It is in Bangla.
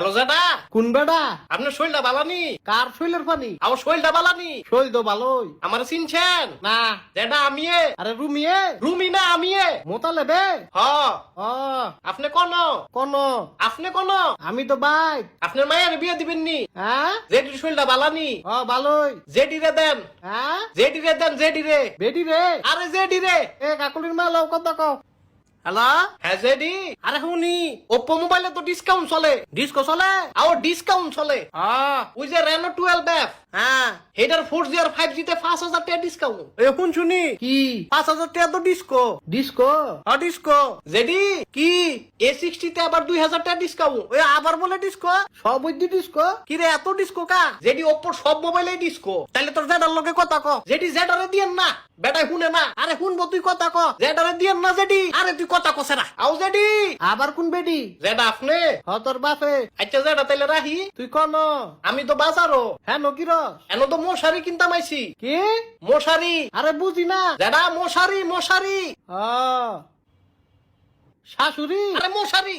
হ্যালো জেডা, কোন বেড়া? আপনার শরীরটা বালানি? কার শৈলের পানি? আমার শরীরটা বালানি? শৈল তো ভালোই। আমার চিনছেন না। জেডা? আমিয়ে আরে রুমিয়ে রুমি না আমিয়ে। মোতা লেবে। হ ও আপনি কোন? কোন? আপনি কোন? আমি তো বাই। আপনার মায়ের বিয়ে দিবেন নি? হ্যাঁ জেডির শরীরটা বালানি? ও ভালোই। জেডি রে দেন, হ্যাঁ জেডি রে দেন, জেডি রে। বেডি রে। আরে জেডি রে। এ কাকুলির মা লও কত কও। হ্যালো, হ্যাঁ জেডি। আরে শুনি ওপ্পো মোবাইলে তো ডিসকাউন্ট চলে। ডিস্কো চলে? আও ডিসকাউন্ট চলে। হ্যাঁ ওই যে রেনো 12F, হ্যাঁ হেডার 4G আর 5G তে 5,000 টাকা ডিসকাউন্ট। এখন শুনি কি 5,000 টাকা তো ডিস্কো। ডিস্কো? হ্যাঁ ডিসকো। জেডি কি A60 তে আবার 2,000 টাকা ডিসকাউন্ট। ওই আবার বলে ডিস্কো? সব বুদ্ধি ডিস্কো? কি রে এত ডিসকো কা? যেটি ওপ্পোর সব মোবাইলেই ডিসকো। তাইলে তোর জেডার লোকে কথা ক। যেটি জেডারে দিয়েন না, বেটাই শুনে না। আরে শুনবো তুই কথা ক। জেডারে দিয়েন না যেটি। আরে তুই কথা কছে না। আও যেটি আবার কোন বেডি? জেডা আপনি। হ তোর বাপে। আচ্ছা জেডা তাইলে রাহি। তুই কোন? আমি তো বাজারও। হ্যাঁ নকিরস। এন তো মশারি কিনতাম আইছি। কি? মশারি। আরে বুঝি না। জেডা মশারি, মশারি। শাশুড়ি? আরে মশারি।